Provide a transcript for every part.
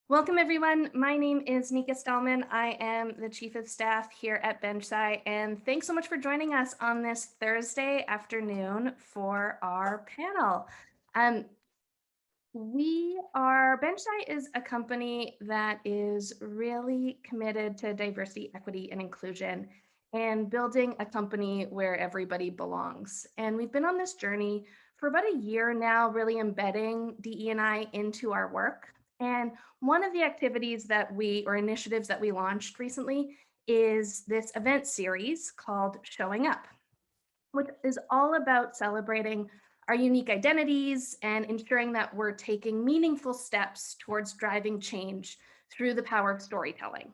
Welcome, everyone. My name is Nika Stallman. I am the Chief of Staff here at BenchSci, and thanks so much for joining us on this Thursday afternoon for our panel. BenchSci is a company that is really committed to diversity, equity, and inclusion, and building a company where everybody belongs. And we've been on this journey for about a year now, really embedding DE&I into our work. And one of the initiatives that we launched recently is this event series called Showing Up, which is all about celebrating our unique identities and ensuring that we're taking meaningful steps towards driving change through the power of storytelling.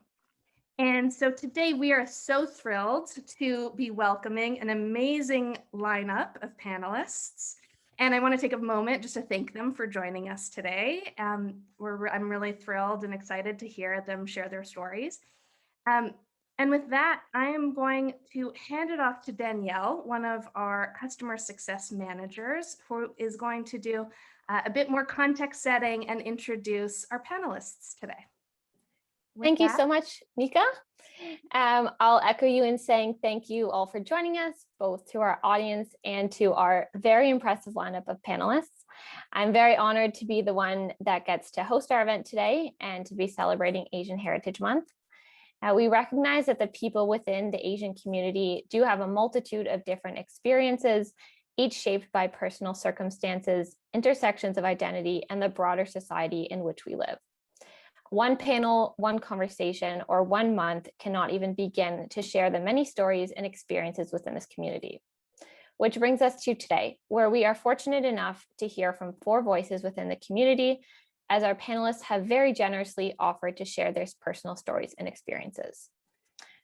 And so today we are so thrilled to be welcoming an amazing lineup of panelists. And I want to take a moment just to thank them for joining us today. I'm really thrilled and excited to hear them share their stories. And with that, I am going to hand it off to Danielle, one of our customer success managers, who is going to do a bit more context setting and introduce our panelists today. Thank you so much, Nika. I'll echo you in saying thank you all for joining us, both to our audience and to our very impressive lineup of panelists. I'm very honored to be the one that gets to host our event today and to be celebrating Asian Heritage Month. We recognize that the people within the Asian community do have a multitude of different experiences, each shaped by personal circumstances, intersections of identity, and the broader society in which we live. One panel, one conversation, or 1 month cannot even begin to share the many stories and experiences within this community. Which brings us to today, where we are fortunate enough to hear from 4 voices within the community, as our panelists have very generously offered to share their personal stories and experiences.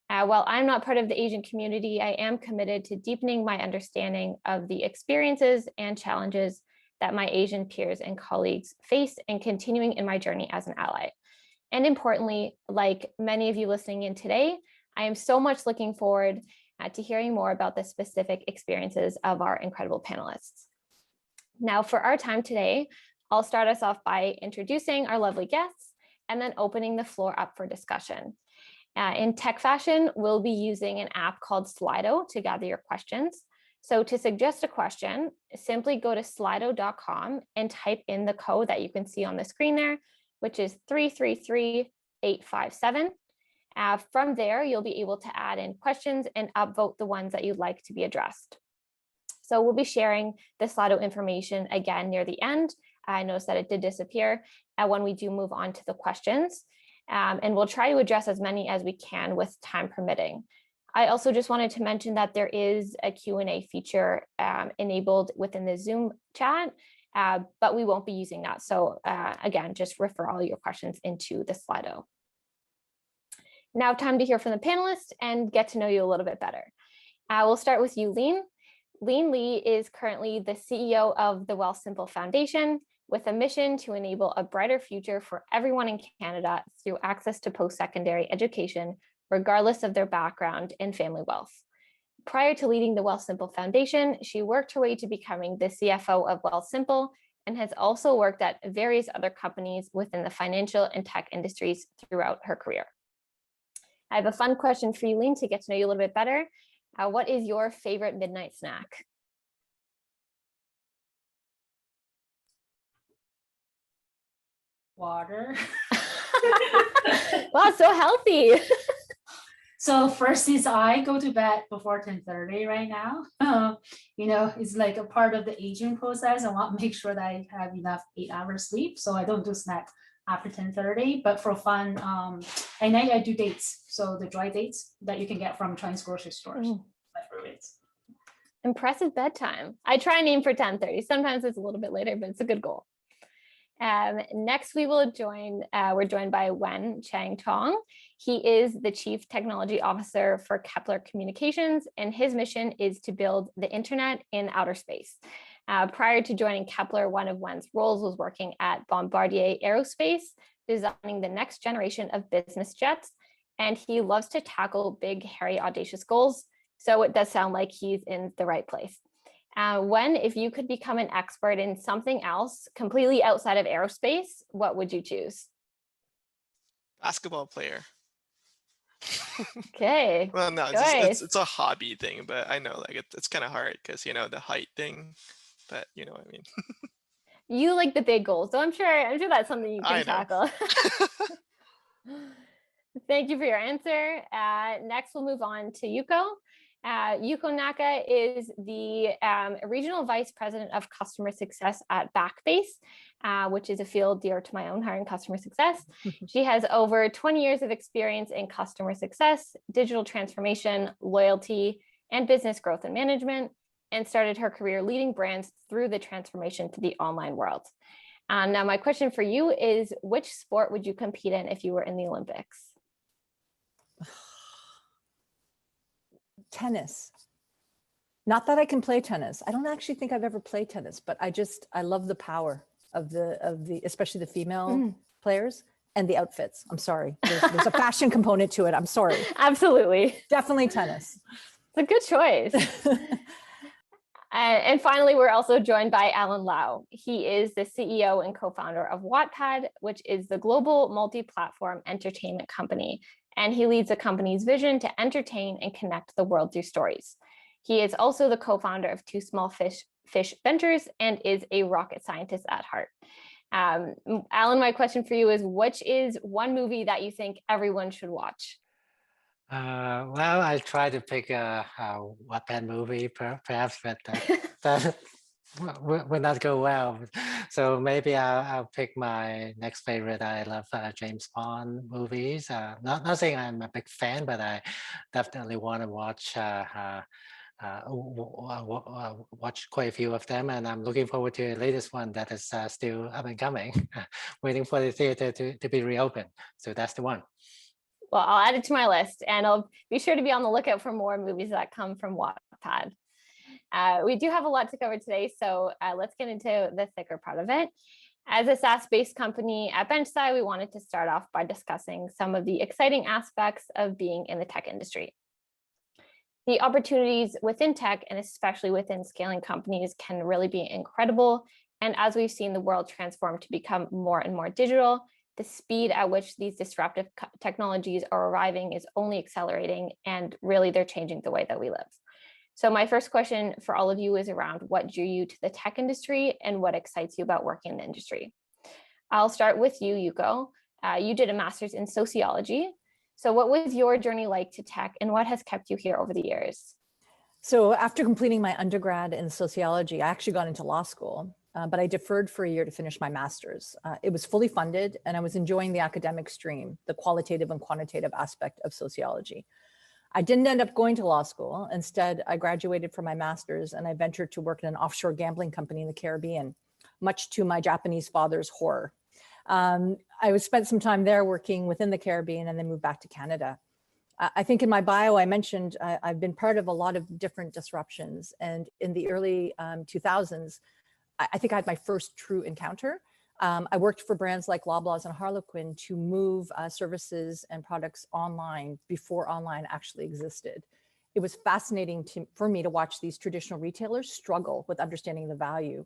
While I'm not part of the Asian community, I am committed to deepening my understanding of the experiences and challenges that my Asian peers and colleagues face and continuing in my journey as an ally. And importantly, like many of you listening in today, I am so much looking forward to hearing more about the specific experiences of our incredible panelists. Now, for our time today, I'll start us off by introducing our lovely guests and then opening the floor up for discussion. In tech fashion, we'll be using an app called Slido to gather your questions. So to suggest a question, simply go to slido.com and type in the code that you can see on the screen there, which is 333857. From there, you'll be able to add in questions and upvote the ones that you'd like to be addressed. So we'll be sharing the Slido information again near the end. I noticed that it did disappear when we do move on to the questions. And we'll try to address as many as we can with time permitting. I also just wanted to mention that there is a Q&A feature enabled within the Zoom chat, but we won't be using that. So again, just refer all your questions into the Slido. Now, time to hear from the panelists and get to know you a little bit better. We'll start with you, Leen. Leen Lee is currently the CEO of the Wealthsimple Foundation, with a mission to enable a brighter future for everyone in Canada through access to post-secondary education, regardless of their background and family wealth. Prior to leading the Wealthsimple Foundation, she worked her way to becoming the CFO of Wealthsimple and has also worked at various other companies within the financial and tech industries throughout her career. I have a fun question for you, Leen, to get to know you a little bit better. What is your favorite midnight snack? Water. Wow, so healthy. So first is I go to bed before 10:30 right now. It's like a part of the aging process. I want to make sure that I have enough 8 hours sleep, so I don't do snack after 10:30. But for fun, at night I do dates. So the dry dates that you can get from Chinese grocery stores. My favorites. Impressive bedtime. I try and aim for 10:30. Sometimes it's a little bit later, but it's a good goal. Next, we're joined by Cheng. He is the Chief Technology Officer for Kepler Communications, and his mission is to build the internet in outer space. Prior to joining Kepler, one of Wen's roles was working at Bombardier Aerospace, designing the next generation of business jets, and he loves to tackle big, hairy, audacious goals, so it does sound like he's in the right place. Wen, if you could become an expert in something else completely outside of aerospace, what would you choose? Basketball player. Okay. Well, no, Choice. it's a hobby thing, but I know like it's kind of hard because the height thing. But you know what I mean. You like the big goals, so I'm sure that's something you I can know. tackle. Thank you for your answer. Next, we'll move on to Yuko. Yuko Naka is the Regional Vice President of Customer Success at Backbase, which is a field dear to my own heart in customer success. She has over 20 years of experience in customer success, digital transformation, loyalty, and business growth and management, and started her career leading brands through the transformation to the online world. Now, my question for you is, which sport would you compete in if you were in the Olympics? Tennis. Not that I can play tennis. I don't actually think I've ever played tennis, but I love the power of the especially the female players and the outfits. I'm sorry. There's a fashion component to it. I'm sorry. Absolutely. Definitely tennis. It's a good choice. And finally, we're also joined by Alan Lau. He is the CEO and co-founder of Wattpad, which is the global multi-platform entertainment company. And he leads the company's vision to entertain and connect the world through stories. He is also the co-founder of Two Small Fish Ventures and is a rocket scientist at heart. Alan, my question for you is, which is one movie that you think everyone should watch? Well, I try to pick a Wattpad movie, perhaps, but that would not go well. So maybe I'll pick my next favorite. I love James Bond movies. Not saying I'm a big fan, but I definitely want to watch watch quite a few of them, and I'm looking forward to the latest one that is still up and coming, waiting for the theater to be reopened. So that's the one. Well, I'll add it to my list, and I'll be sure to be on the lookout for more movies that come from Wattpad. We do have a lot to cover today, so let's get into the thicker part of it. As a SaaS-based company at BenchSci, we wanted to start off by discussing some of the exciting aspects of being in the tech industry. The opportunities within tech, and especially within scaling companies, can really be incredible. And as we've seen the world transform to become more and more digital, the speed at which these disruptive technologies are arriving is only accelerating, and really they're changing the way that we live. So my first question for all of you is around what drew you to the tech industry and what excites you about working in the industry. I'll start with you, Yuko. You did a master's in sociology. So what was your journey like to tech, and what has kept you here over the years? So after completing my undergrad in sociology, I actually got into law school. But I deferred for a year to finish my master's. It was fully funded, and I was enjoying the academic stream, the qualitative and quantitative aspect of sociology. I didn't end up going to law school. Instead, I graduated from my master's and I ventured to work in an offshore gambling company in the Caribbean, much to my Japanese father's horror. I spent some time there working within the Caribbean and then moved back to Canada. I think in my bio, I mentioned I've been part of a lot of different disruptions. And in the early 2000s, I think I had my first true encounter. I worked for brands like Loblaws and Harlequin to move services and products online before online actually existed. It was fascinating for me to watch these traditional retailers struggle with understanding the value.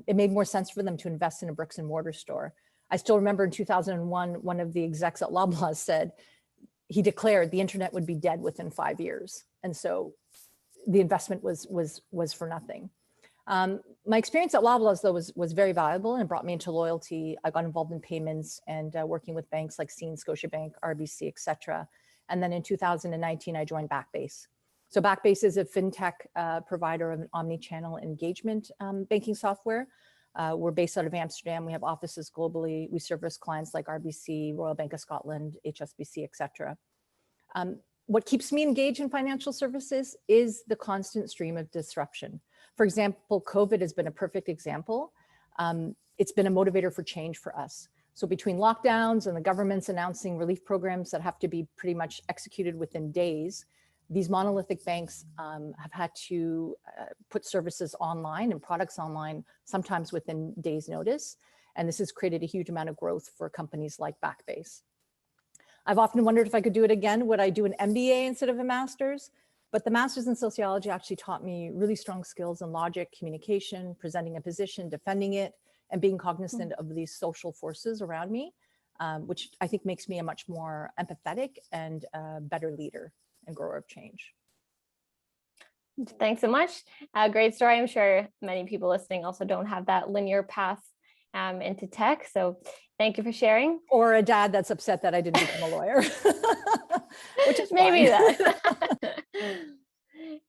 It made more sense for them to invest in a bricks and mortar store. I still remember in 2001, one of the execs at Loblaws said, he declared the internet would be dead within 5 years. And so the investment was for nothing. My experience at Loblaws, though, was very valuable and brought me into loyalty. I got involved in payments and working with banks like Leen, Scotiabank, RBC, et cetera. And then in 2019, I joined Backbase. So Backbase is a fintech provider of an omni-channel engagement banking software. We're based out of Amsterdam. We have offices globally. We service clients like RBC, Royal Bank of Scotland, HSBC, et cetera. What keeps me engaged in financial services is the constant stream of disruption. For example, COVID has been a perfect example. It's been a motivator for change for us. So between lockdowns and the government's announcing relief programs that have to be pretty much executed within days, these monolithic banks have had to put services online and products online, sometimes within days' notice. And this has created a huge amount of growth for companies like Backbase. I've often wondered if I could do it again. Would I do an MBA instead of a master's? But the master's in sociology actually taught me really strong skills in logic, communication, presenting a position, defending it, and being cognizant of these social forces around me. which I think makes me a much more empathetic and better leader and grower of change. Thanks so much. Great story. I'm sure many people listening also don't have that linear path into tech. So thank you for sharing. Or a dad that's upset that I didn't become a lawyer, which is maybe fine.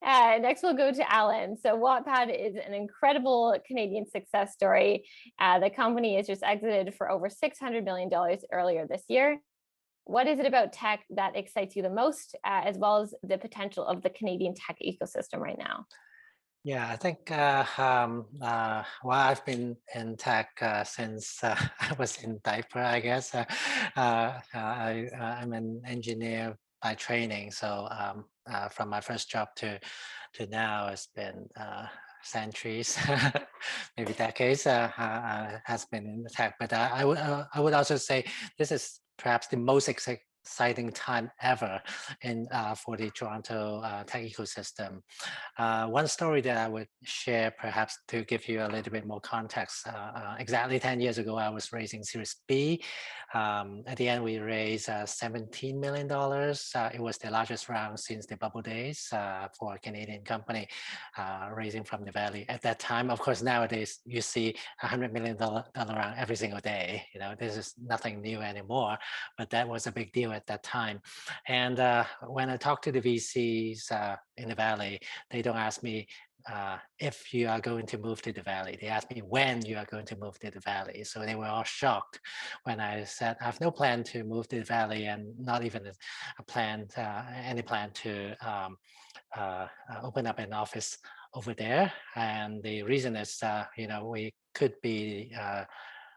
that. Next, we'll go to Alan. So Wattpad is an incredible Canadian success story. The company has just exited for over $600 million earlier this year. What is it about tech that excites you the most, as well as the potential of the Canadian tech ecosystem right now? Yeah, I think well, I've been in tech since I was in diaper, I guess. I'm an engineer by training, so from my first job to now, it's been centuries, maybe decades, has been in the tech. But I would also say this is perhaps the most exciting time ever in for the Toronto tech ecosystem. One story that I would share, perhaps to give you a little bit more context. Exactly 10 years ago, I was raising Series B. At the end, we raised $17 million. It was the largest round since the bubble days for a Canadian company raising from the Valley. At that time, of course, nowadays you see $100 million round every single day. You know, this is nothing new anymore, but that was a big deal at that time. And when I talked to the VCs in the Valley, they don't ask me if you are going to move to the Valley. They asked me when you are going to move to the Valley. So they were all shocked when I said, I have no plan to move to the Valley, and not even a plan, any plan to open up an office over there. And the reason is, you know, we could be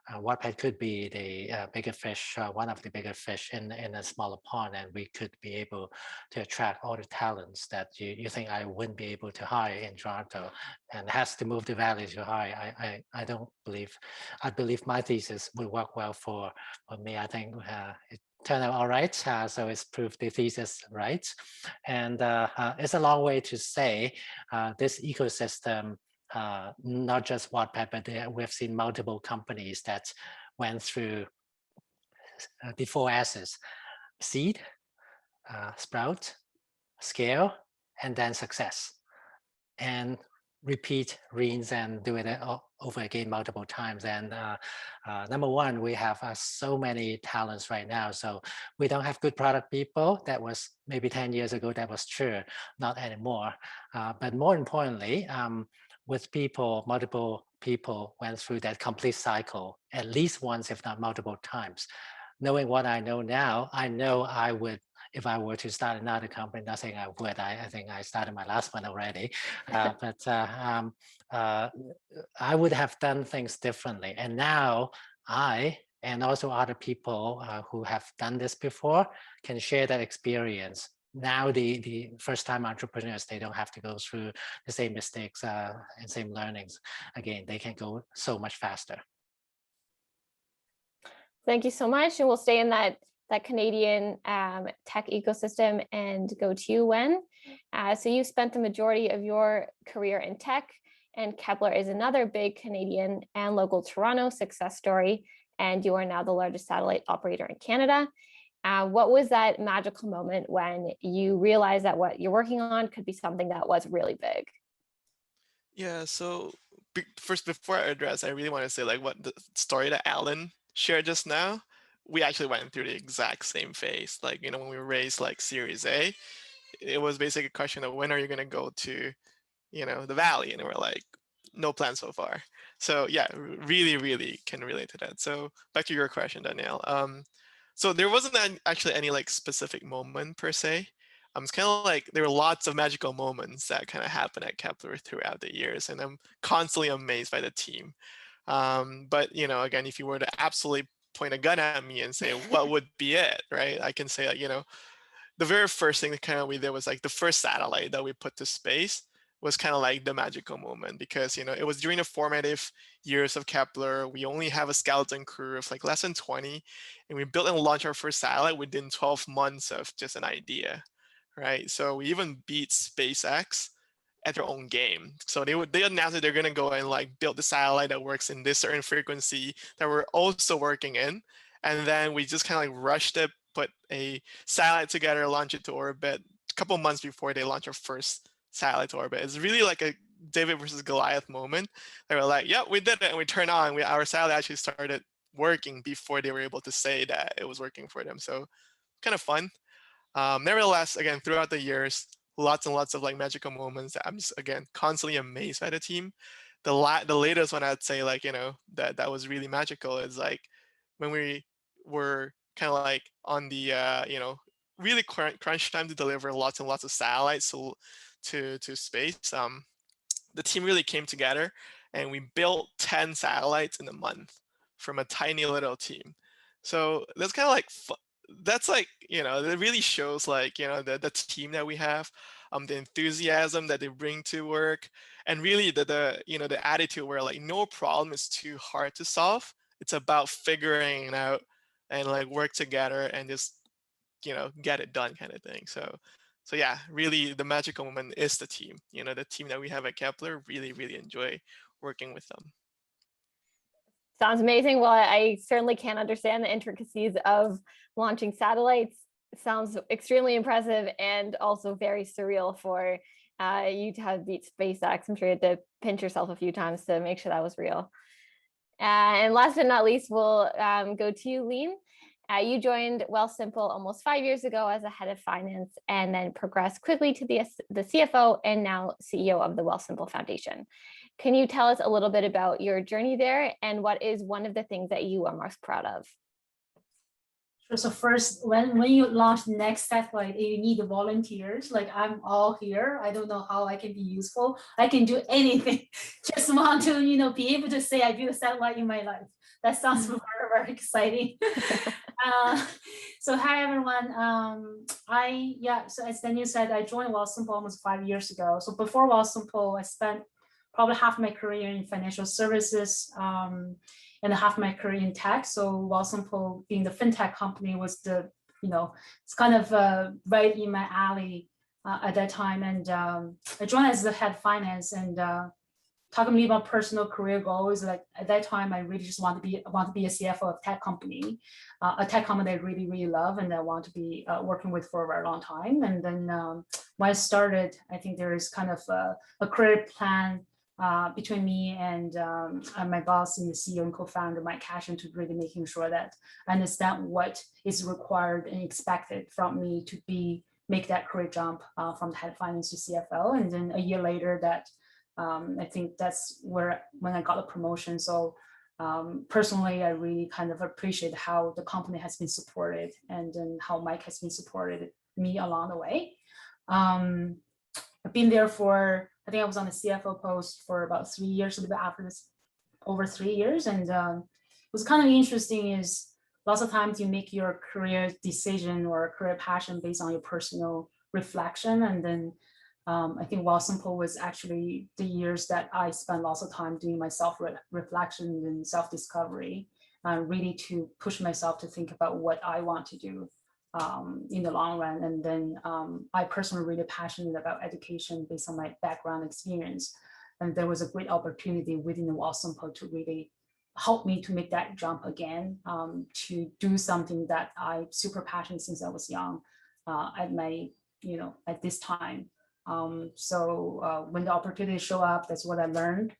Wattpad could be the bigger fish, one of the bigger fish in a smaller pond, and we could be able to attract all the talents that you think I wouldn't be able to hire in Toronto, and has to move to Valley to hire. I don't believe, I believe my thesis will work well for me. I think it turned out all right, so it's proved the thesis right. And it's a long way to say this ecosystem, not just Wattpad, but we've seen multiple companies that went through the 4 S's: seed, sprout, scale, and then success. And repeat, rinse, and do it over again multiple times. And number one, we have so many talents right now. So we don't have good product people. That was maybe 10 years ago, that was true, not anymore. But more importantly, with people, multiple people went through that complete cycle at least once, if not multiple times. Knowing what I know now, I know I would, if I were to start another company, not saying I would, I think I started my last one already, but I would have done things differently. And now I, and also other people who have done this before, can share that experience. Now the first-time entrepreneurs, they don't have to go through the same mistakes and same learnings again. They can go so much faster. Thank you so much. And we'll stay in that Canadian tech ecosystem and go to you, Wen. So you spent the majority of your career in tech, and Kepler is another big Canadian and local Toronto success story. And you are now the largest satellite operator in Canada. What was that magical moment when you realized that what you're working on could be something that was really big? Yeah, so first, before I address, I really want to say, like, what the story that Alan shared just now, we actually went through the exact same phase. Like, you know, when we raised like Series A, it was basically a question of when are you going to go to, you know, the Valley? And we're like, no plan so far. So yeah, really, really can relate to that. So back to your question, Danielle. So there wasn't actually any like specific moment per se. It's kind of like there were lots of magical moments that kind of happen at Kepler throughout the years, and I'm constantly amazed by the team. But you know, again, if you were to absolutely point a gun at me and say what would be it, right? I can say, you know, the very first thing that kind of we did was like the first satellite that we put to space was kind of like the magical moment, because you know it was during the formative years of Kepler. We only have a skeleton crew of like less than 20, and we built and launched our first satellite within 12 months of just an idea, right? So we even beat SpaceX at their own game. So they announced that they're going to go and like build the satellite that works in this certain frequency that we're also working in, And then we just kind of like rushed it, put a satellite together, launch it to orbit a couple months before they launch our first satellite to orbit. It's really like a David versus Goliath moment. They were like, "Yep, we did it," and we turned on. Our satellite actually started working before they were able to say that it was working for them. So kind of fun. Nevertheless, again, throughout the years, lots and lots of like magical moments that I'm just, again, constantly amazed by the team. The latest one I'd say, like, that was really magical is like when we were kind of like on the, really crunch time to deliver lots and lots of satellites to space. The team really came together and we built 10 satellites in a month from a tiny little team. So that's kind of like that's like, it really shows like, the team that we have, the enthusiasm that they bring to work, and really the attitude where like no problem is too hard to solve. It's about figuring it out and like work together and just, get it done kind of thing. So yeah, really the magical moment is the team, the team that we have at Kepler. Really, really enjoy working with them. Sounds amazing. Well, I certainly can't understand the intricacies of launching satellites. Sounds extremely impressive and also very surreal for you to have beat SpaceX. I'm sure you had to pinch yourself a few times to make sure that was real. And last but not least, we'll go to you, Leen. You joined Wealthsimple almost 5 years ago as a head of finance and then progressed quickly to the CFO and now CEO of the Wealthsimple Foundation. Can you tell us a little bit about your journey there and what is one of the things that you are most proud of? Sure. So first, when you launch next satellite, you need the volunteers. Like I'm all here. I don't know how I can be useful. I can do anything. Just want to, be able to say I built a satellite in my life. That sounds very, very exciting. So hi everyone. So as Danielle said, I joined Wealthsimple almost 5 years ago. So before Wealthsimple, I spent probably half my career in financial services and half my career in tech. So Wealthsimple, being the fintech company, was it's kind of right in my alley at that time. And I joined as the head of finance. And talking to me about personal career goals, like at that time, I really just want to be a CFO of a tech company I really, really love, and I want to be working with for a very long time. And then when I started, I think there is kind of a career plan between me and my boss and the CEO and co-founder, Mike Cashin, to really making sure that I understand what is required and expected from me to make that career jump from head of finance to CFO. And then a year later, that I think that's when I got a promotion. So personally, I really kind of appreciate how the company has been supported and then how Mike has been supported me along the way. I've been there I think I was on the CFO post for about 3 years, a little bit after this, over 3 years. And what's kind of interesting is lots of times you make your career decision or career passion based on your personal reflection. And then I think Wealthsimple was actually the years that I spent lots of time doing my self-reflection and self-discovery, really to push myself to think about what I want to do in the long run. And then I personally really passionate about education based on my background experience. And there was a great opportunity within the Wealthsimple to really help me to make that jump again, to do something that I'm super passionate since I was young at this time. So when the opportunity show up, that's what I learned.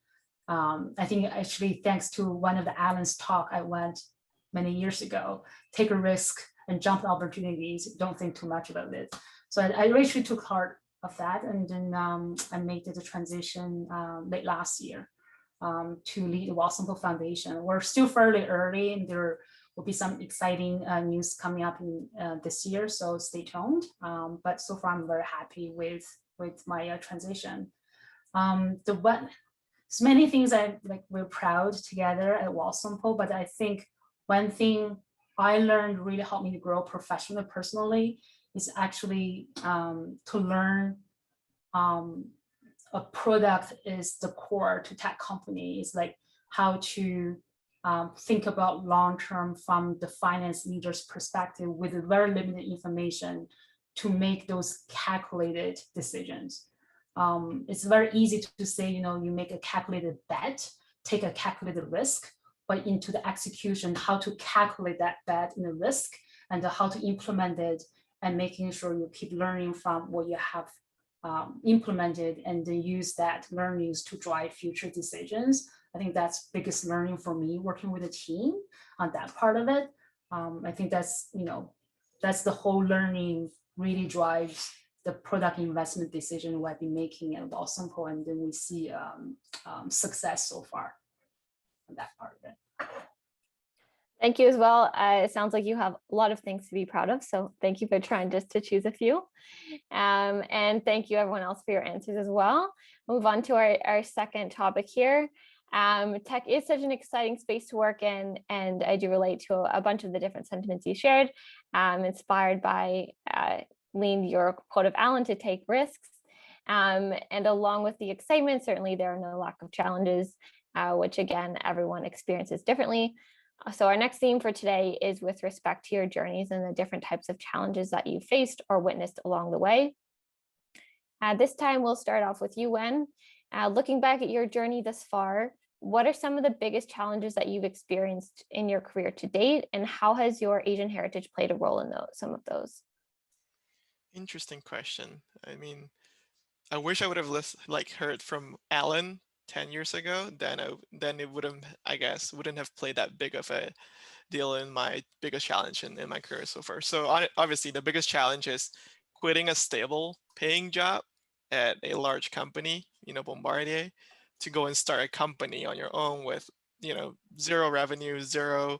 I think actually thanks to one of the Alan's talk I went many years ago, take a risk and jump opportunities, don't think too much about it. So I really took heart of that. And then I made the transition late last year to lead the Wealthsimple Foundation. We're still fairly early and there will be some exciting news coming up in this year, so stay tuned. But so far I'm very happy with my transition. So many things we're proud together at Wealthsimple, but I think one thing I learned really helped me to grow professionally, personally, is actually to learn a product is the core to tech company. It's like how to think about long-term from the finance leader's perspective with very limited information to make those calculated decisions. It's very easy to say, you make a calculated bet, take a calculated risk, but into the execution, how to calculate that bet in the risk and how to implement it, and making sure you keep learning from what you have implemented, and then use that learnings to drive future decisions. I think that's biggest learning for me working with a team on that part of it. I think that's, that's the whole learning really drives the product investment decision we've been making at Wealthsimple, and then we see success so far on that part of it. Thank you as well. It sounds like you have a lot of things to be proud of. So thank you for trying just to choose a few. And thank you everyone else for your answers as well. Move on to our second topic here. Tech is such an exciting space to work in, and I do relate to a bunch of the different sentiments you shared, inspired by Leen, your quote of Alan, to take risks. And along with the excitement, certainly there are no lack of challenges, which again, everyone experiences differently. So our next theme for today is with respect to your journeys and the different types of challenges that you faced or witnessed along the way. This time we'll start off with you, Wen. Looking back at your journey thus far, what are some of the biggest challenges that you've experienced in your career to date, and how has your Asian heritage played a role in some of those? Interesting question. I mean, I wish I would have heard from Alan 10 years ago. Then it wouldn't, I guess, wouldn't have played that big of a deal in my biggest challenge in my career so far. So obviously the biggest challenge is quitting a stable paying job at a large company, Bombardier, to go and start a company on your own with, zero revenue, $0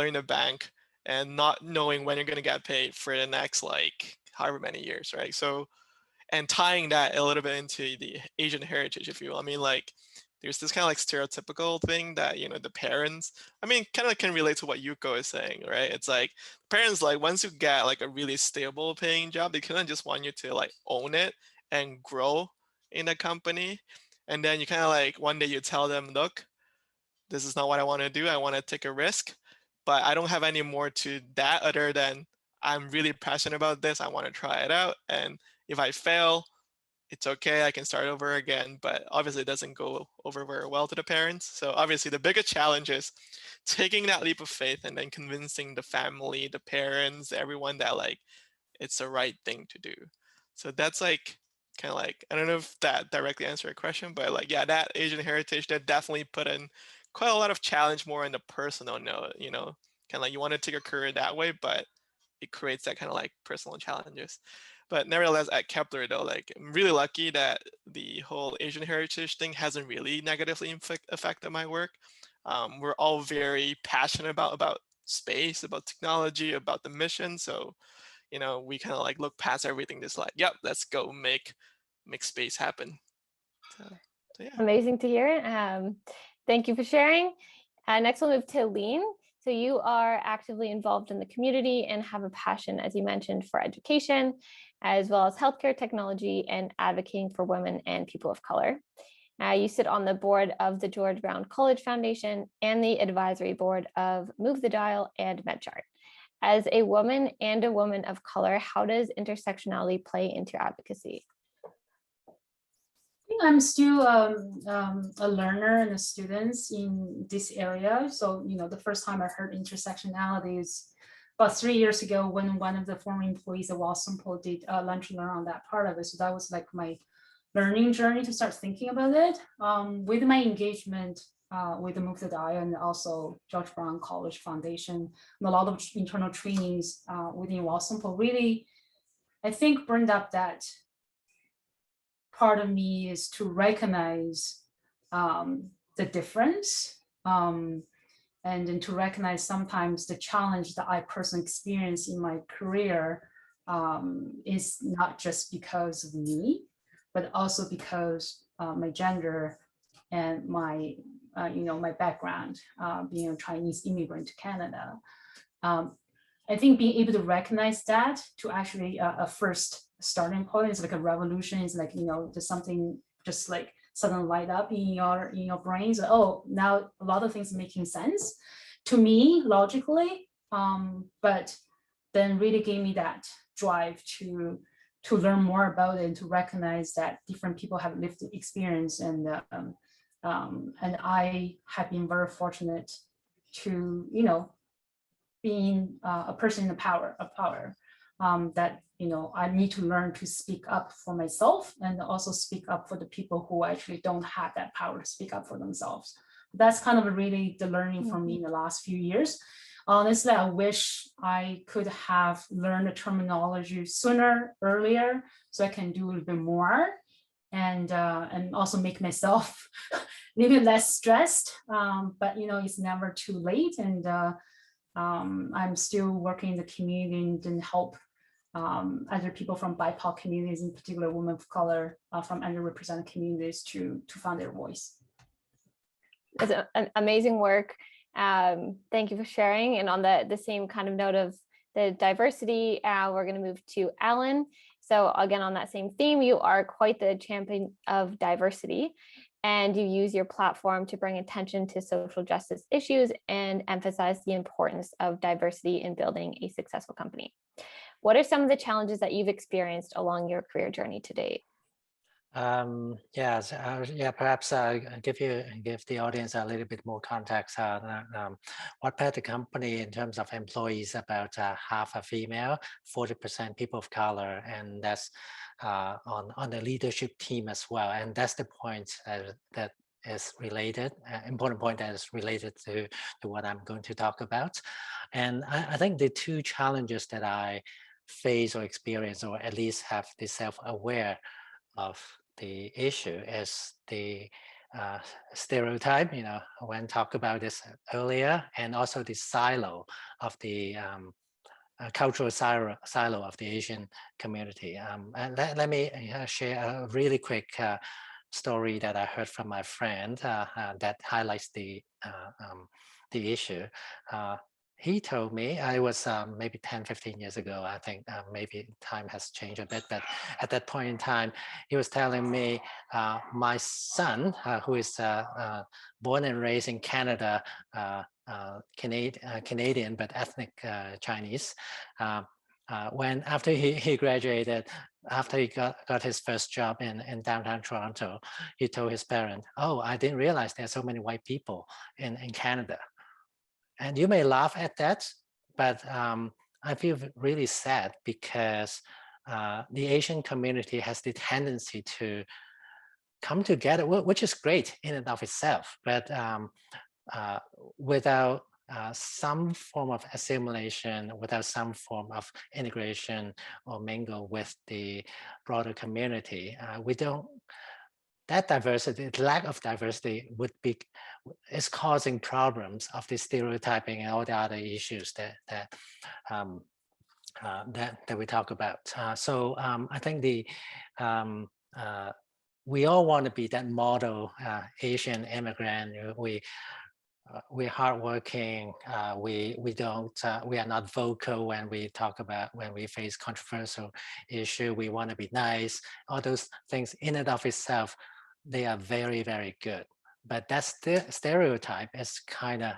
in the bank, and not knowing when you're going to get paid for the next however many years, right? So, and tying that a little bit into the Asian heritage, if you will. I mean, there's this kind of stereotypical thing that, the parents, kind of can relate to what Yuko is saying, right? It's parents, once you get a really stable paying job, they kind of just want you to own it and grow in the company. And then you kind of one day you tell them, look, this is not what I want to do. I want to take a risk, but I don't have any more to that other than I'm really passionate about this. I want to try it out. And if I fail, it's okay, I can start over again. But obviously it doesn't go over very well to the parents. So obviously the biggest challenge is taking that leap of faith and then convincing the family, the parents, everyone that it's the right thing to do. So that's kind of I don't know if that directly answered your question, but yeah, that Asian heritage, that definitely put in quite a lot of challenge more in the personal note, kind of you want to take a career that way, but it creates that kind of personal challenges. But nevertheless, at Kepler though, I'm really lucky that the whole Asian heritage thing hasn't really negatively affected my work. We're all very passionate about space, about technology, about the mission. So, we kind of look past everything, just yep, let's go make space happen. So yeah. Amazing to hear. Thank you for sharing. Next we'll move to Leen. So you are actively involved in the community and have a passion, as you mentioned, for education, as well as healthcare technology and advocating for women and people of color. You sit on the board of the George Brown College Foundation and the advisory board of Move the Dial and MedChart. As a woman and a woman of color, how does intersectionality play into advocacy? I think I'm still a learner and a student in this area. So, the first time I heard intersectionality is about 3 years ago when one of the former employees at Wealthsimple did lunch and learn on that part of it. So that was my learning journey to start thinking about it. With my engagement with the Move the Dial and also George Brown College Foundation and a lot of internal trainings within Wealthsimple, really, I think bring up that part of me is to recognize the difference and then to recognize sometimes the challenge that I personally experience in my career is not just because of me, but also because my gender and my my background, being a Chinese immigrant to Canada. I think being able to recognize that to actually a first starting point is a revolution. It's there's something just suddenly light up in your brains. Oh, now a lot of things making sense to me logically, but then really gave me that drive to learn more about it and to recognize that different people have lived experience, and I have been very fortunate to, you know, being a person in the power of power, that, you know, I need to learn to speak up for myself and also speak up for the people who actually don't have that power to speak up for themselves. That's kind of really the learning for me in the last few years. Honestly, I wish I could have learned the terminology sooner, earlier, so I can do a little bit more and also make myself maybe less stressed. But you know, it's never too late, and I'm still working in the community and help other people from BIPOC communities, in particular women of color from underrepresented communities, to find their voice. It's an amazing work. Thank you for sharing. And on the same kind of note of the diversity, we're going to move to Ellen. So again, on that same theme, you are quite the champion of diversity, and you use your platform to bring attention to social justice issues and emphasize the importance of diversity in building a successful company. What are some of the challenges that you've experienced along your career journey to date? Yes, perhaps give the audience a little bit more context. Wattpad, the company, in terms of employees, about half are female, 40% people of color, and that's on the leadership team as well. And that's the point that is related, important point that is related to what I'm going to talk about. And I think the two challenges that I face or experience, or at least have the self-aware of the issue, is the stereotype, you know, when talked about this earlier, and also the silo of the cultural silo of the Asian community. And let me share a really quick story that I heard from my friend that highlights the issue. He told me, I was maybe 10, 15 years ago, I think maybe time has changed a bit, but at that point in time, he was telling me, my son, who is born and raised in Canada, Canadian, but ethnic Chinese, when after he graduated, after he got his first job in downtown Toronto, he told his parents, "Oh, I didn't realize there are so many white people in Canada." And you may laugh at that, but I feel really sad, because the Asian community has the tendency to come together, which is great in and of itself, but without some form of assimilation, without some form of integration or mingle with the broader community, we don't. That diversity, the lack of diversity, is causing problems of the stereotyping and all the other issues that we talk about. So I think we all want to be that model Asian immigrant. We're hardworking. We are not vocal when we face controversial issue. We want to be nice. All those things in and of itself, they are very, very good. But that stereotype is kind of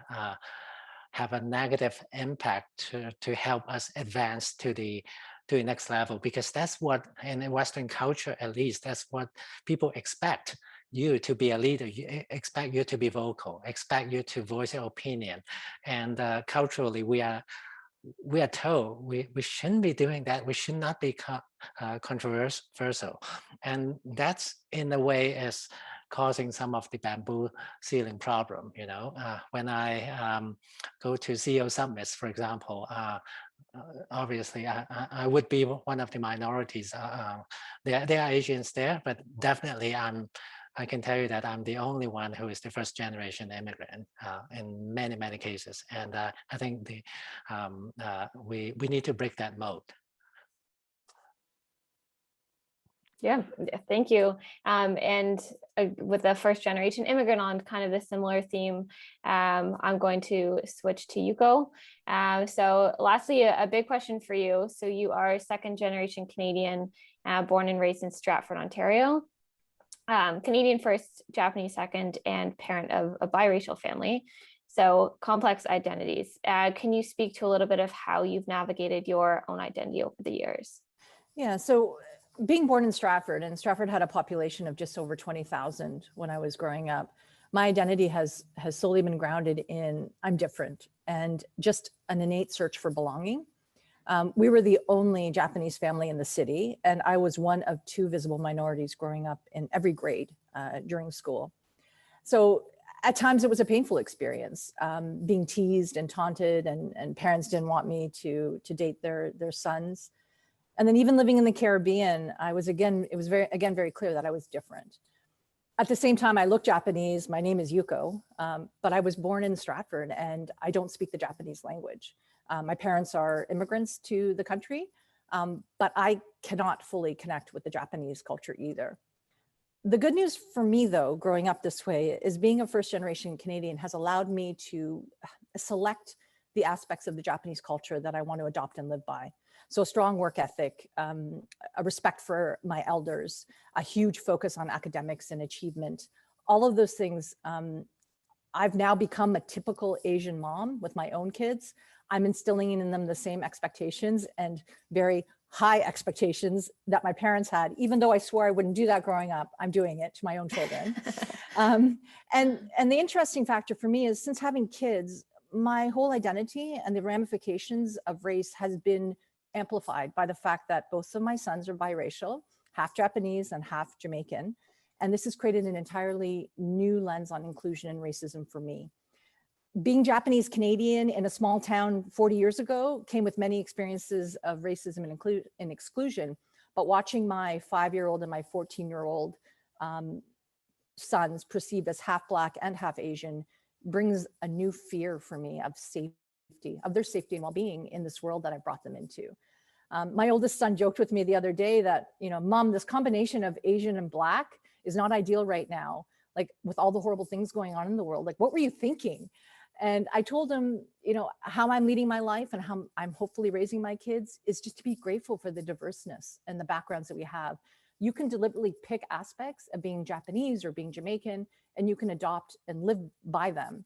have a negative impact to help us advance to the next level, because that's what, in Western culture at least, that's what people expect you to be a leader. You expect you to be vocal, expect you to voice your opinion. And culturally, we are told we shouldn't be doing that. We should not be controversial. And that's, in a way, is causing some of the bamboo ceiling problem. You know, when I go to CEO summits, for example, obviously I would be one of the minorities. There are Asians there, but definitely I can tell you that I'm the only one who is the first generation immigrant in many, many cases. And I think we need to break that mold. Yeah, thank you. And with the first generation immigrant on kind of the similar theme, I'm going to switch to Yuko. So lastly, a big question for you. So you are second generation Canadian, born and raised in Stratford, Ontario. Canadian first, Japanese second, and parent of a biracial family. So complex identities. Can you speak to a little bit of how you've navigated your own identity over the years? Yeah, so being born in Stratford, and Stratford had a population of just over 20,000 when I was growing up, my identity has solely been grounded in I'm different and just an innate search for belonging. We were the only Japanese family in the city, and I was one of 2 visible minorities growing up in every grade during school. So at times it was a painful experience, being teased and taunted, and parents didn't want me to date their sons. And then even living in the Caribbean, it was very clear that I was different. At the same time, I look Japanese. My name is Yuko, but I was born in Stratford and I don't speak the Japanese language. My parents are immigrants to the country, but I cannot fully connect with the Japanese culture either. The good news for me, though, growing up this way, is being a first-generation Canadian has allowed me to select the aspects of the Japanese culture that I want to adopt and live by. So a strong work ethic, a respect for my elders, a huge focus on academics and achievement, all of those things. I've now become a typical Asian mom with my own kids. I'm instilling in them the same expectations and very high expectations that my parents had, even though I swore I wouldn't do that growing up. I'm doing it to my own children. And the interesting factor for me is, since having kids, my whole identity and the ramifications of race has been amplified by the fact that both of my sons are biracial, half Japanese and half Jamaican. And this has created an entirely new lens on inclusion and racism for me. Being Japanese Canadian in a small town 40 years ago came with many experiences of racism and exclusion, but watching my 5-year-old and my 14-year-old sons perceived as half Black and half Asian brings a new fear for me of their safety and well-being in this world that I brought them into. My oldest son joked with me the other day that, Mom, this combination of Asian and Black is not ideal right now. Like, with all the horrible things going on in the world, like, what were you thinking? And I told him, how I'm leading my life and how I'm hopefully raising my kids is just to be grateful for the diverseness and the backgrounds that we have. You can deliberately pick aspects of being Japanese or being Jamaican, and you can adopt and live by them.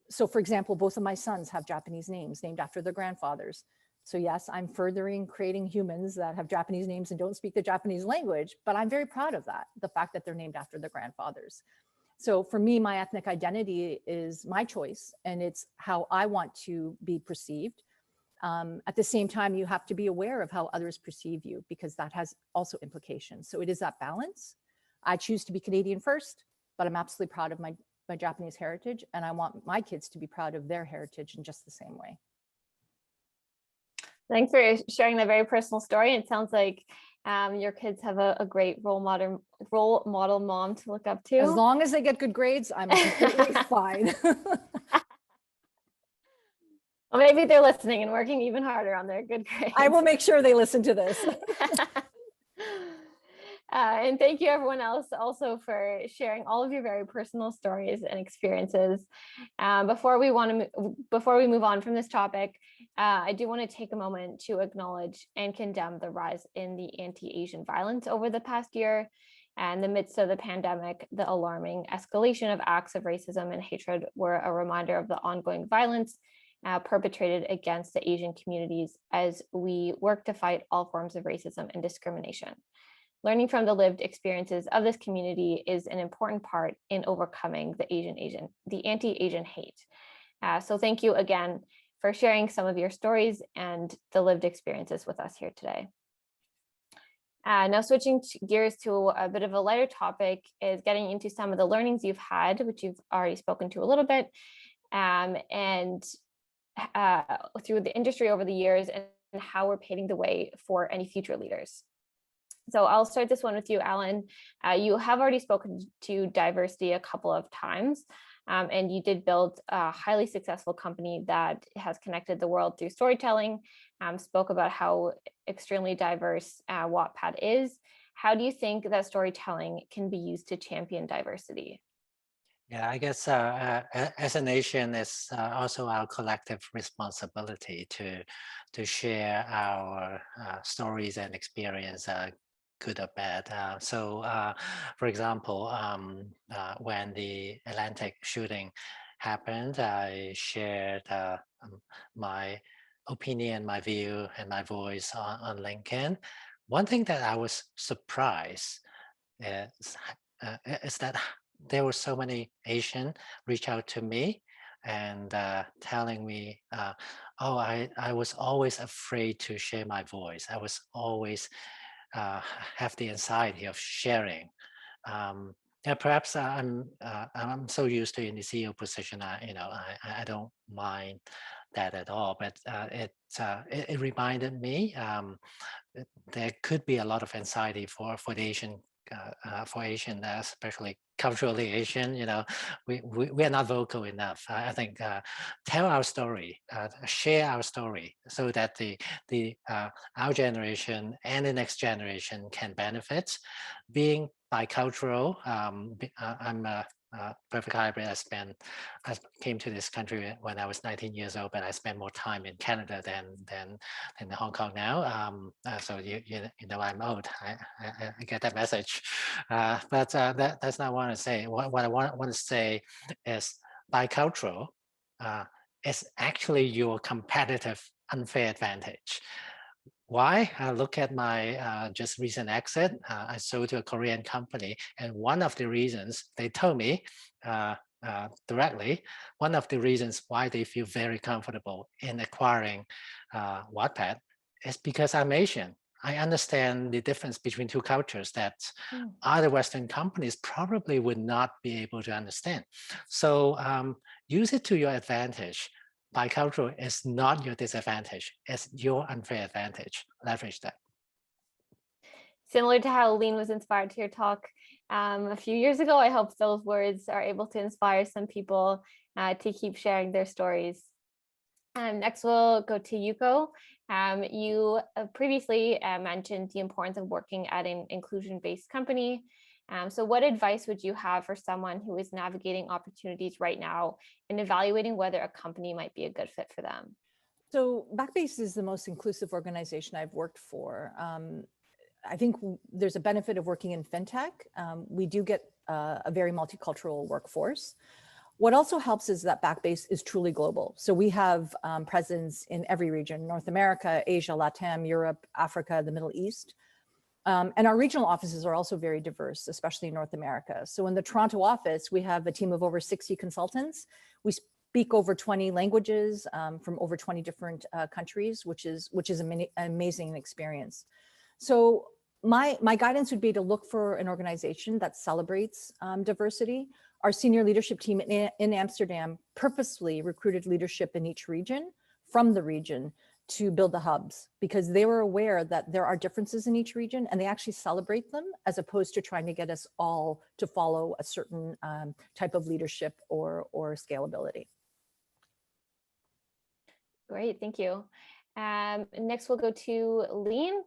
So for example, both of my sons have Japanese names named after their grandfathers. So yes, I'm furthering creating humans that have Japanese names and don't speak the Japanese language, but I'm very proud of that, the fact that they're named after their grandfathers. So for me, my ethnic identity is my choice, and it's how I want to be perceived. At the same time, you have to be aware of how others perceive you, because that has also implications. So it is that balance. I choose to be Canadian first, but I'm absolutely proud of my Japanese heritage, and I want my kids to be proud of their heritage in just the same way. Thanks for sharing that very personal story. It sounds like your kids have a great role model mom to look up to. As long as they get good grades, I'm completely fine. Well, maybe they're listening and working even harder on their good grades. I will make sure they listen to this. And thank you everyone else also for sharing all of your very personal stories and experiences. Before we move on from this topic, I do want to take a moment to acknowledge and condemn the rise in the anti-Asian violence over the past year. And in the midst of the pandemic, the alarming escalation of acts of racism and hatred were a reminder of the ongoing violence perpetrated against the Asian communities as we work to fight all forms of racism and discrimination. Learning from the lived experiences of this community is an important part in overcoming the anti-Asian hate. So thank you again for sharing some of your stories and the lived experiences with us here today. Now switching gears to a bit of a lighter topic is getting into some of the learnings you've had, which you've already spoken to a little bit, and through the industry over the years, and how we're paving the way for any future leaders. So I'll start this one with you, Alan. You have already spoken to diversity a couple of times, and you did build a highly successful company that has connected the world through storytelling, spoke about how extremely diverse Wattpad is. How do you think that storytelling can be used to champion diversity? Yeah, I guess as a nation, it's also our collective responsibility to share our stories and experience, good or bad. For example, when the Atlantic shooting happened, I shared my opinion, my view, and my voice on LinkedIn. One thing that I was surprised is that there were so many Asian reach out to me and telling me, oh, I was always afraid to share my voice. I was always have the anxiety of sharing. Yeah, perhaps I'm so used to in the CEO position. I don't mind that at all. But it reminded me there could be a lot of anxiety for the Asian. For Asian, especially culturally Asian, we are not vocal enough. I think tell our story, share our story, so that the our generation and the next generation can benefit. Being bicultural, I'm a perfect hybrid. I came to this country when I was 19 years old, but I spent more time in Canada than in Hong Kong now. So you know I'm old. I get that message, but that's not what I want to say. What I want to say is bicultural is actually your competitive unfair advantage. Why? Look at my just recent exit. I sold to a Korean company, and one of the reasons they told me directly, one of the reasons why they feel very comfortable in acquiring Wattpad is because I'm Asian. I understand the difference between two cultures that other Western companies probably would not be able to understand. So use it to your advantage. Bicultural is not your disadvantage, it's your unfair advantage. Leverage that. Similar to how Leen was inspired to your talk a few years ago, I hope those words are able to inspire some people to keep sharing their stories. Next, we'll go to Yuko. You previously mentioned the importance of working at an inclusion-based company. So what advice would you have for someone who is navigating opportunities right now and evaluating whether a company might be a good fit for them? So Backbase is the most inclusive organization I've worked for. I think there's a benefit of working in fintech. We do get a very multicultural workforce. What also helps is that Backbase is truly global. So we have presence in every region: North America, Asia, LATAM, Europe, Africa, the Middle East. And our regional offices are also very diverse, especially in North America. So in the Toronto office, we have a team of over 60 consultants. We speak over 20 languages from over 20 different countries, which is an amazing experience. So my guidance would be to look for an organization that celebrates diversity. Our senior leadership team in Amsterdam purposely recruited leadership in each region from the region to build the hubs, because they were aware that there are differences in each region and they actually celebrate them, as opposed to trying to get us all to follow a certain type of leadership or scalability. Great, thank you. Next, we'll go to Leen.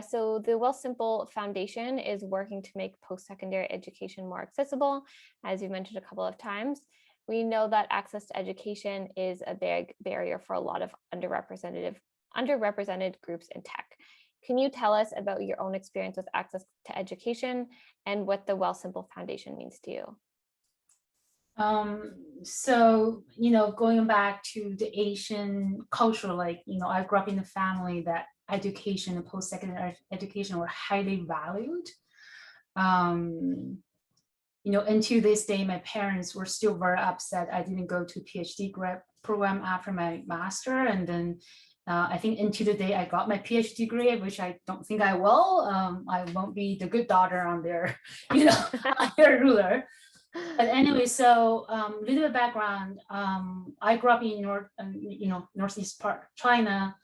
So the Wealthsimple Foundation is working to make post-secondary education more accessible, as you mentioned a couple of times. We know that access to education is a big barrier for a lot of underrepresented groups in tech. Can you tell us about your own experience with access to education and what the Wealthsimple Foundation means to you? So, going back to the Asian culture, I grew up in a family that education and post-secondary education were highly valued. And to this day, my parents were still very upset I didn't go to PhD grad program after my master. And then I think into the day I got my PhD degree, which I don't think I will. I won't be the good daughter on their, on their ruler. But anyway, so little bit background. I grew up in northeast part China,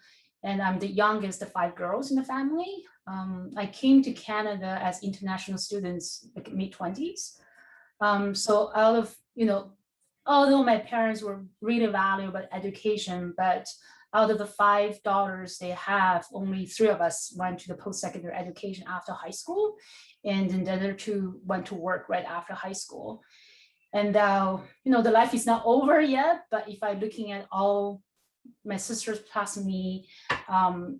and I'm the youngest of 5 girls in the family. I came to Canada as international students, like mid-20s. So out of, although my parents were really valued about education, but out of the 5 daughters they have, only 3 of us went to the post-secondary education after high school. And then the other 2 went to work right after high school. And the life is not over yet, but if I'm looking at all my sisters plus me,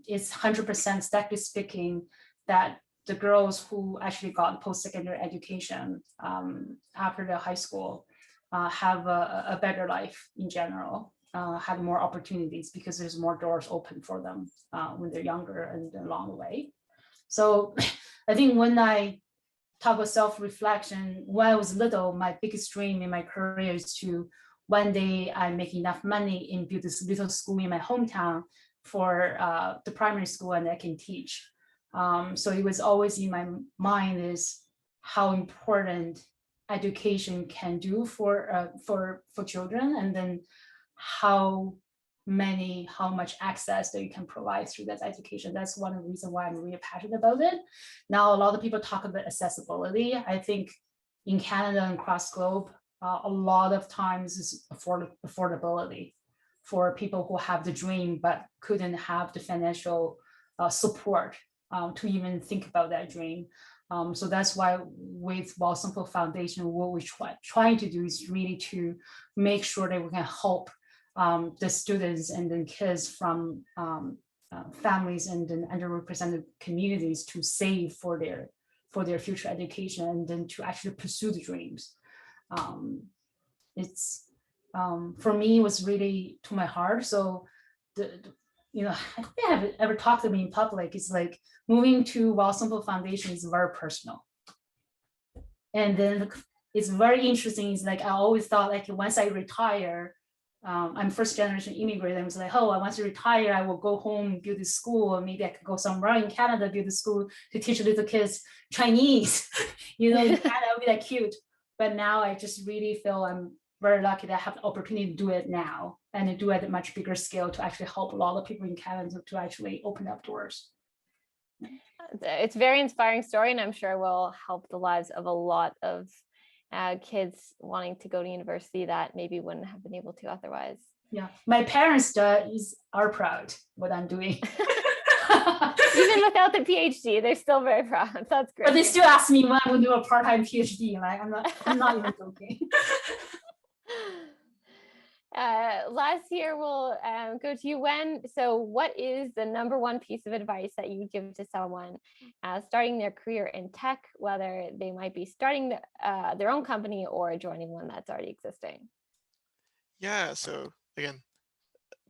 it's 100% statistically speaking that the girls who actually got post-secondary education after the high school have a better life in general, have more opportunities because there's more doors open for them when they're younger and along the way. So I think when I talk about self-reflection. When I was little, my biggest dream in my career is to one day I make enough money and build this little school in my hometown for the primary school, and I can teach. So it was always in my mind is how important education can do for children, and then how much access that you can provide through that education. That's one of the reasons why I'm really passionate about it. Now, a lot of people talk about accessibility. I think in Canada and across globe, a lot of times is affordability for people who have the dream but couldn't have the financial support to even think about that dream. So that's why with Wealthsimple Foundation, what we're trying to do is really to make sure that we can help the students and then kids from families and then underrepresented communities to save for their future education, and then to actually pursue the dreams. It's for me, it was really to my heart. So I think I haven't ever talked to me in public. It's like moving to Wealthsimple Foundation is very personal. And then it's very interesting. It's like I always thought like once I retire, I'm first generation immigrant. I was like, oh, I want to retire. I will go home, build a school, or maybe I could go somewhere in Canada, build a school to teach little kids Chinese. In Canada would be that cute. But now I just really feel I'm very lucky that I have the opportunity to do it now and to do it at a much bigger scale to actually help a lot of people in Canada to actually open up doors. It's a very inspiring story, and I'm sure will help the lives of a lot of kids wanting to go to university that maybe wouldn't have been able to otherwise. Yeah, my parents are proud what I'm doing. Even without the PhD, they're still very proud. That's great. But they still ask me when I will do a part-time PhD. Like I'm not even joking. Last year we'll go to you, Wen. So what is the number one piece of advice that you give to someone starting their career in tech, whether they might be starting their own company or joining one that's already existing? Yeah, so again,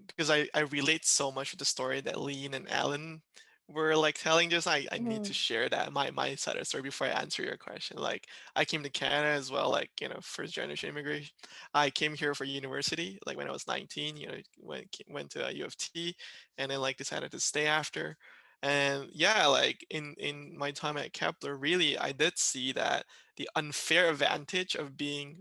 because I relate so much with the story that Leen and Alan were like telling, just I need to share that my side of the story before I answer your question. Like I came to Canada as well, like first generation immigration. I came here for university like when I was 19, went to U of T, and then like decided to stay after. And yeah, like in my time at Kepler, really I did see that the unfair advantage of being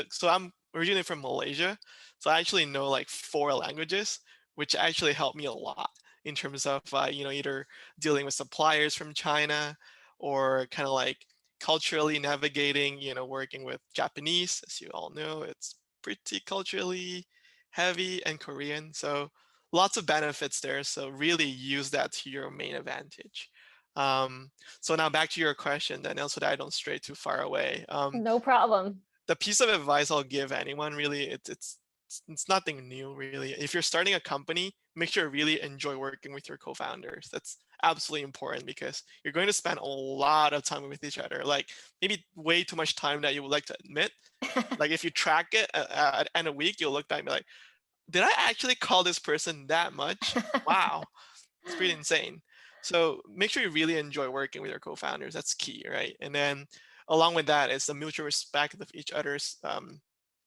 so I'm originally from Malaysia, so I actually know like 4 languages, which actually helped me a lot in terms of either dealing with suppliers from China or kind of like culturally navigating, working with Japanese. As you all know, it's pretty culturally heavy, and Korean. So lots of benefits there. So really use that to your main advantage. So now back to your question, Danielle, so that I don't stray too far away. No problem. The piece of advice I'll give anyone, really, it's nothing new, really. If you're starting a company, make sure you really enjoy working with your co-founders. That's absolutely important because you're going to spend a lot of time with each other, like maybe way too much time that you would like to admit. Like if you track it at the end of the week, you'll look back and be like, did I actually call this person that much? Wow, it's pretty insane. So make sure you really enjoy working with your co-founders. That's key, right? And then along with that is the mutual respect of each other's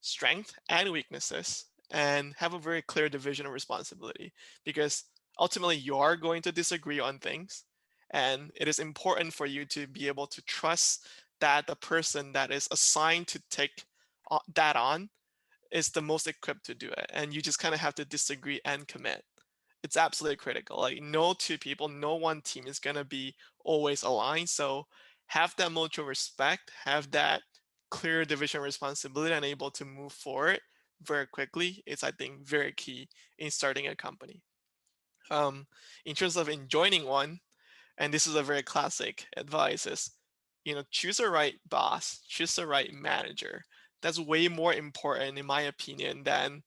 strength and weaknesses, and have a very clear division of responsibility, because ultimately you are going to disagree on things, and it is important for you to be able to trust that the person that is assigned to take that on is the most equipped to do it, and you just kind of have to disagree and commit. It's absolutely critical. Like no 2 people, no one team is going to be always aligned. So have that mutual respect, have that clear division of responsibility, and able to move forward very quickly. It's, I think, very key in starting a company. In terms of in joining one, and this is a very classic advice, is choose the right boss, choose the right manager. That's way more important, in my opinion, than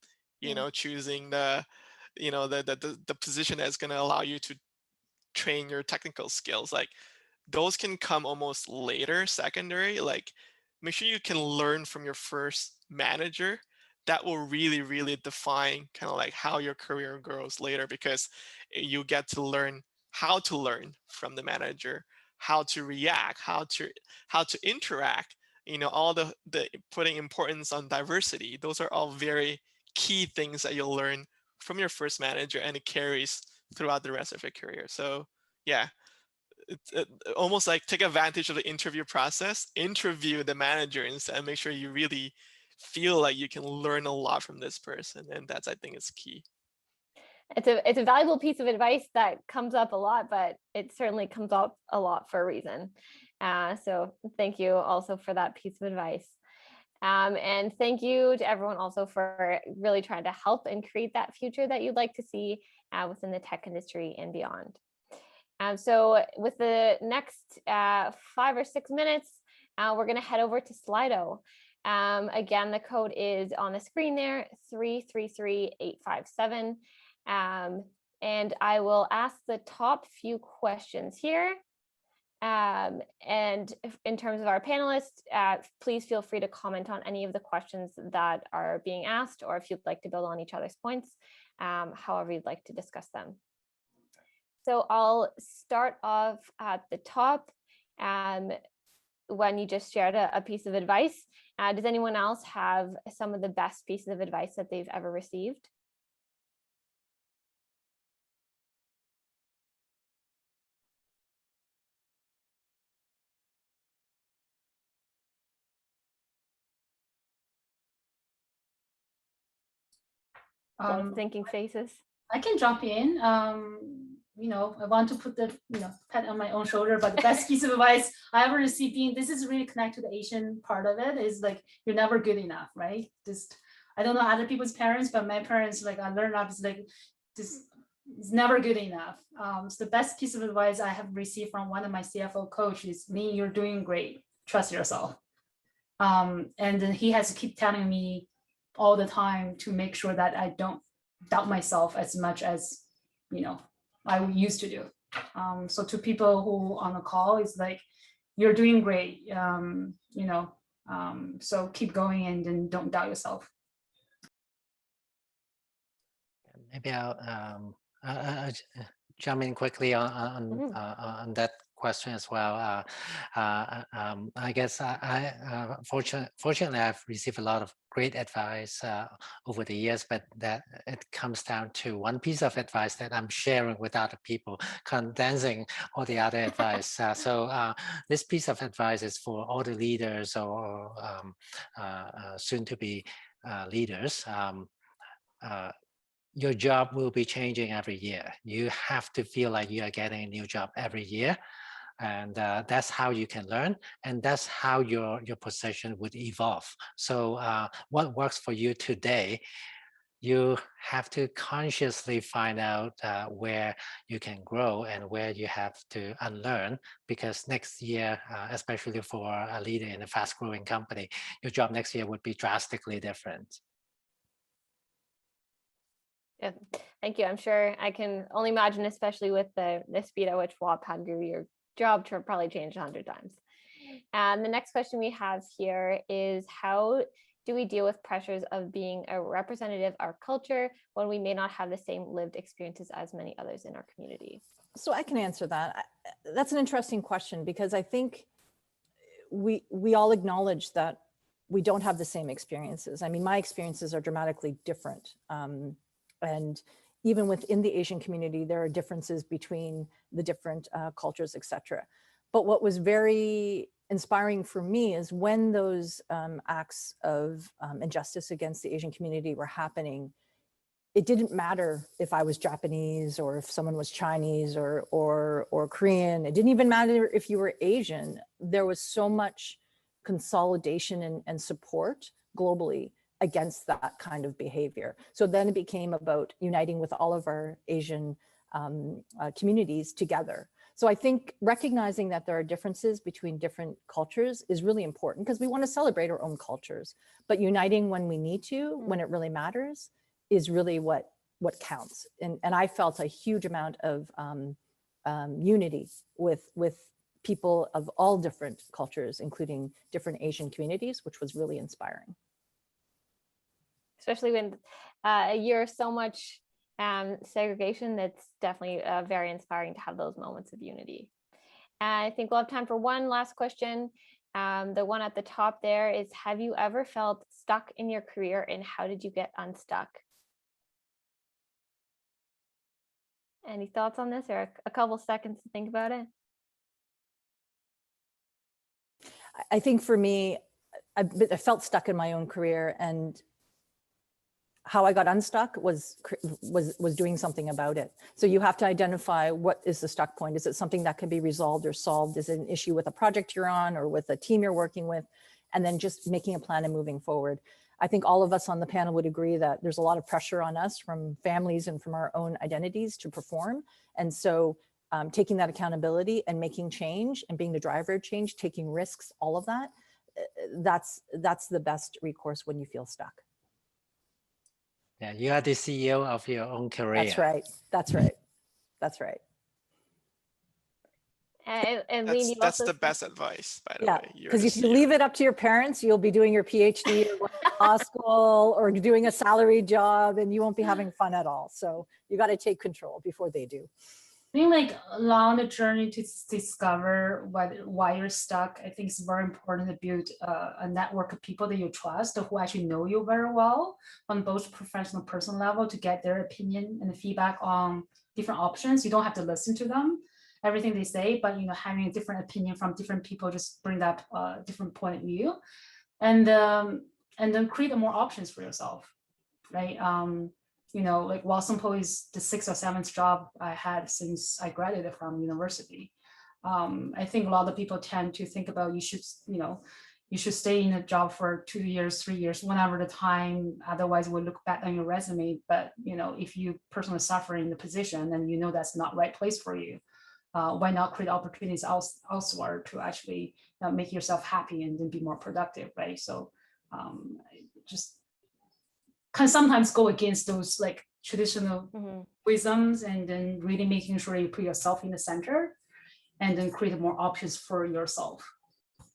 choosing the the position that's going to allow you to train your technical skills. Like those can come almost later, secondary. Like make sure you can learn from your first manager. That will really, really define kind of like how your career grows later, because you get to learn how to learn from the manager, how to react, how to interact, all the putting importance on diversity. Those are all very key things that you'll learn from your first manager, and it carries throughout the rest of your career. So yeah, it's almost like take advantage of the interview process, interview the manager instead, and make sure you really feel like you can learn a lot from this person. And that's, I think, is key. It's a valuable piece of advice that comes up a lot, but it certainly comes up a lot for a reason. So thank you also for that piece of advice. And thank you to everyone also for really trying to help and create that future that you'd like to see within the tech industry and beyond. So with the next 5 or 6 minutes, we're going to head over to Slido. Again, the code is on the screen there, 333857. And I will ask the top few questions here. And in terms of our panelists, please feel free to comment on any of the questions that are being asked, or if you'd like to build on each other's points, however you'd like to discuss them. So I'll start off at the top. When you just shared a piece of advice, does anyone else have some of the best pieces of advice that they've ever received? Thinking faces. I can jump in. I want to put the pat on my own shoulder, but the best piece of advice I ever received, this is really connected to the Asian part of it, is like, you're never good enough, right? Just, I don't know other people's parents, but my parents, like, I learned up is like, just, it's never good enough. So the best piece of advice I have received from one of my CFO coaches is, Leen, you're doing great. Trust yourself. And then he has to keep telling me all the time to make sure that I don't doubt myself as much as I used to do. So to people who on the call, is like, you're doing great, so keep going and then don't doubt yourself. Maybe I'll jump in quickly on that question as well. I guess fortunately, I've received a lot of great advice over the years, but that it comes down to one piece of advice that I'm sharing with other people, condensing all the other advice. So this piece of advice is for all the leaders or soon to be leaders. Your job will be changing every year. You have to feel like you are getting a new job every year. And that's how you can learn. And that's how your position would evolve. So what works for you today, you have to consciously find out where you can grow and where you have to unlearn, because next year, especially for a leader in a fast growing company, your job next year would be drastically different. Yeah, thank you. I'm sure I can only imagine, especially with the speed at which Wattpad grew, your job to probably changed 100 times. And the next question we have here is, how do we deal with pressures of being a representative of our culture when we may not have the same lived experiences as many others in our community? So I can answer that. That's an interesting question, because I think we all acknowledge that we don't have the same experiences. I mean, my experiences are dramatically different. And even within the Asian community, there are differences between the different cultures, et cetera. But what was very inspiring for me is when those acts of injustice against the Asian community were happening, it didn't matter if I was Japanese or if someone was Chinese or Korean. It didn't even matter if you were Asian. There was so much consolidation and support globally against that kind of behavior. So then it became about uniting with all of our Asian communities together. So I think recognizing that there are differences between different cultures is really important, because we want to celebrate our own cultures, but uniting when we need to, when it really matters, is really what counts. And I felt a huge amount of unity with people of all different cultures, including different Asian communities, which was really inspiring. Especially when a year of so much segregation, that's definitely very inspiring to have those moments of unity. I think we'll have time for one last question. The one at the top there is, have you ever felt stuck in your career, and how did you get unstuck? Any thoughts on this, or a couple seconds to think about it? I think for me, I felt stuck in my own career, and how I got unstuck was doing something about it. So you have to identify, what is the stuck point? Is it something that can be resolved or solved? Is it an issue with a project you're on or with a team you're working with? And then just making a plan and moving forward. I think all of us on the panel would agree that there's a lot of pressure on us from families and from our own identities to perform. And so taking that accountability and making change and being the driver of change, taking risks, all of that, that's the best recourse when you feel stuck. Yeah, you are the CEO of your own career. That's right. That's right. That's right. And Leen, That's the best advice, by the way. Because if you leave it up to your parents, you'll be doing your PhD or going to law school or doing a salary job, and you won't be having fun at all. So you got to take control before they do. I think like along the journey to discover why you're stuck, I think it's very important to build a network of people that you trust, who actually know you very well on both professional and personal level, to get their opinion and feedback on different options. You don't have to listen to them, everything they say, but having a different opinion from different people just bring that different point of view, and then create more options for yourself, right? Like Wealthsimple is the 6th or 7th job I had since I graduated from university. I think a lot of people tend to think about you should stay in a job for 2 years, 3 years, whenever the time. Otherwise, we'll look back on your resume. But if you personally suffer in the position, then that's not the right place for you. Why not create opportunities elsewhere to actually make yourself happy and then be more productive, right? So just can sometimes go against those like traditional wisdoms, and then really making sure you put yourself in the center, and then create more options for yourself.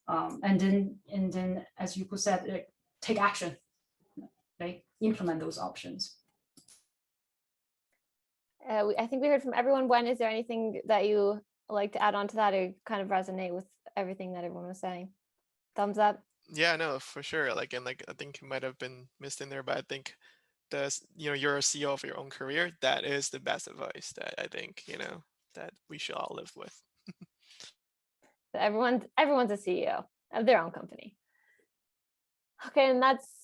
And then, as Yuko said, like, take action, right? Implement those options. I think we heard from everyone. Wen, is there anything that you like to add on to that, or kind of resonate with everything that everyone was saying? Thumbs up. Yeah, no, for sure. I think it might have been missed in there, but I think you're a CEO of your own career. That is the best advice that I think that we should all live with. So everyone's a CEO of their own company. Okay, and that's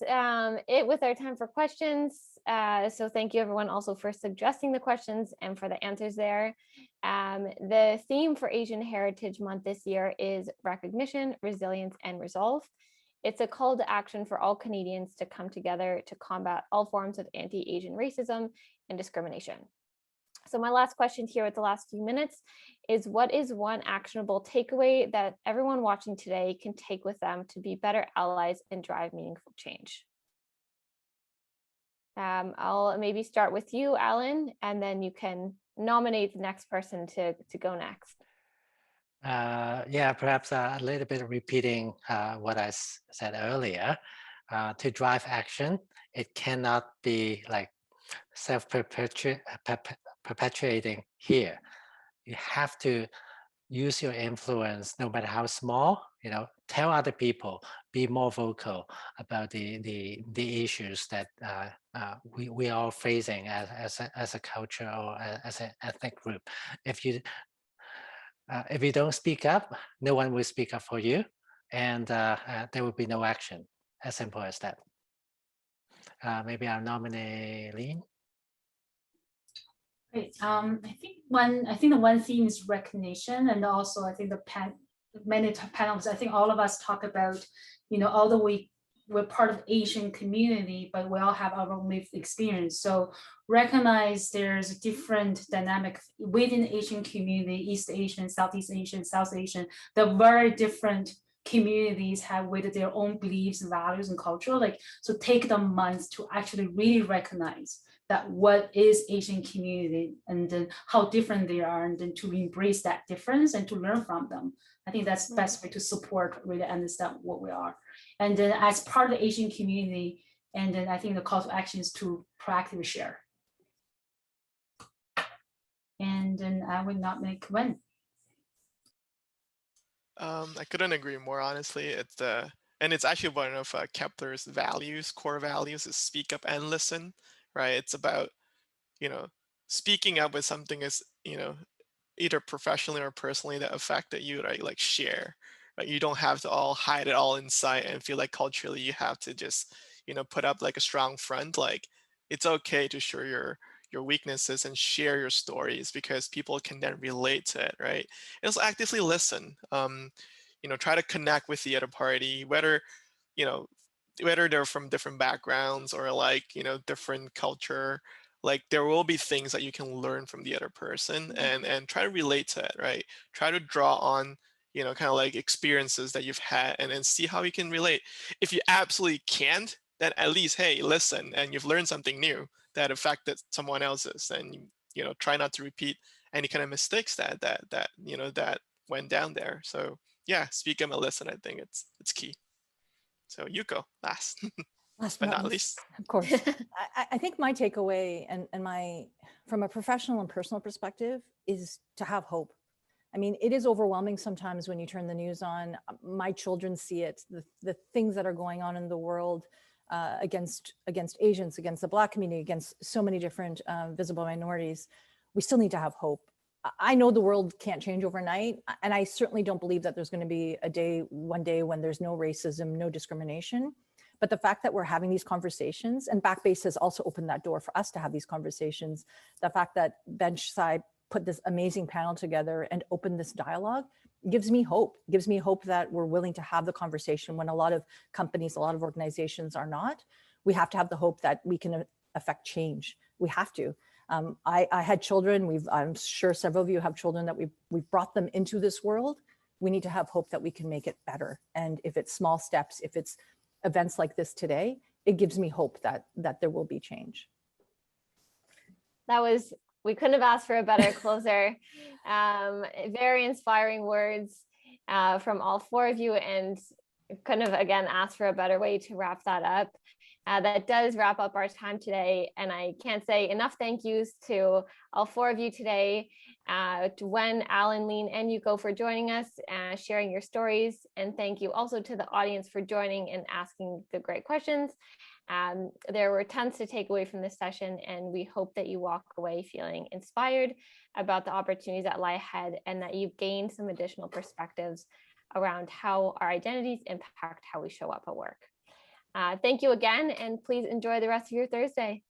it with our time for questions. So thank you everyone also for suggesting the questions and for the answers there. The theme for Asian Heritage Month this year is recognition, resilience, and resolve. It's a call to action for all Canadians to come together to combat all forms of anti-Asian racism and discrimination. So my last question here with the last few minutes is, what is one actionable takeaway that everyone watching today can take with them to be better allies and drive meaningful change? I'll maybe start with you, Alan, and then you can nominate the next person to go next. Yeah, perhaps a little bit of repeating what I said earlier. To drive action, it cannot be like self-perpetuating here. You have to use your influence, no matter how small. Tell other people, be more vocal about the issues that we are facing as a culture or as an ethnic group. If you don't speak up, no one will speak up for you, and there will be no action. As simple as that. Maybe I'll nominate Leen. Great. I think the one theme is recognition, and also I think many panels. I think all of us talk about, although we're part of the Asian community, but we all have our own lived experience. So recognize there's a different dynamic within the Asian community, East Asian, Southeast Asian, South Asian. They're very different communities have with their own beliefs, values, and culture. So take the months to actually really recognize that what is Asian community, and then how different they are, and then to embrace that difference and to learn from them. I think that's the best way to support, really understand what we are. And then as part of the Asian community, and then I think the call to action is to proactively share. And then I would nominate Wen. I couldn't agree more, honestly. And it's actually one of Kepler's values, core values, is speak up and listen, right? It's about, you know, speaking up with something is, either professionally or personally that affected you, right? Like share, right? You don't have to all hide it all inside and feel like culturally you have to just, put up like a strong front. Like it's okay to share your weaknesses and share your stories because people can then relate to it, right? And also actively listen. Try to connect with the other party, you know, whether they're from different backgrounds or like, different culture. Like there will be things that you can learn from the other person and try to relate to it, right? Try to draw on, kind of like experiences that you've had and see how you can relate. If you absolutely can't, then at least, hey, listen, and you've learned something new that affected someone else's, and try not to repeat any kind of mistakes that went down there. So yeah, speak up and listen. I think it's key. So Yuko, last Last but but not not least, least. of course. I think my takeaway and my, from a professional and personal perspective, is to have hope. I mean, it is overwhelming sometimes when you turn the news on. My children see it, the things that are going on in the world against Asians, against the Black community, against so many different visible minorities. We still need to have hope. I know the world can't change overnight, and I certainly don't believe that there's going to be one day when there's no racism, no discrimination. But the fact that we're having these conversations, and Backbase has also opened that door for us to have these conversations, the fact that BenchSci put this amazing panel together and opened this dialogue gives me hope. Gives me hope that we're willing to have the conversation when a lot of companies, a lot of organizations are not. We have to have the hope that we can affect change. We have to. I had children. I'm sure several of you have children that we've brought them into this world. We need to have hope that we can make it better. And if it's small steps, if it's events like this today, it gives me hope that there will be change. We couldn't have asked for a better closer. Very inspiring words from all four of you, and couldn't have again asked for a better way to wrap that up. That does wrap up our time today, and I can't say enough thank yous to all four of you today, to Wen, Alan, Leen, and Yuko for joining us, sharing your stories, and thank you also to the audience for joining and asking the great questions. There were tons to take away from this session, and we hope that you walk away feeling inspired about the opportunities that lie ahead, and that you've gained some additional perspectives around how our identities impact how we show up at work. Thank you again, and please enjoy the rest of your Thursday.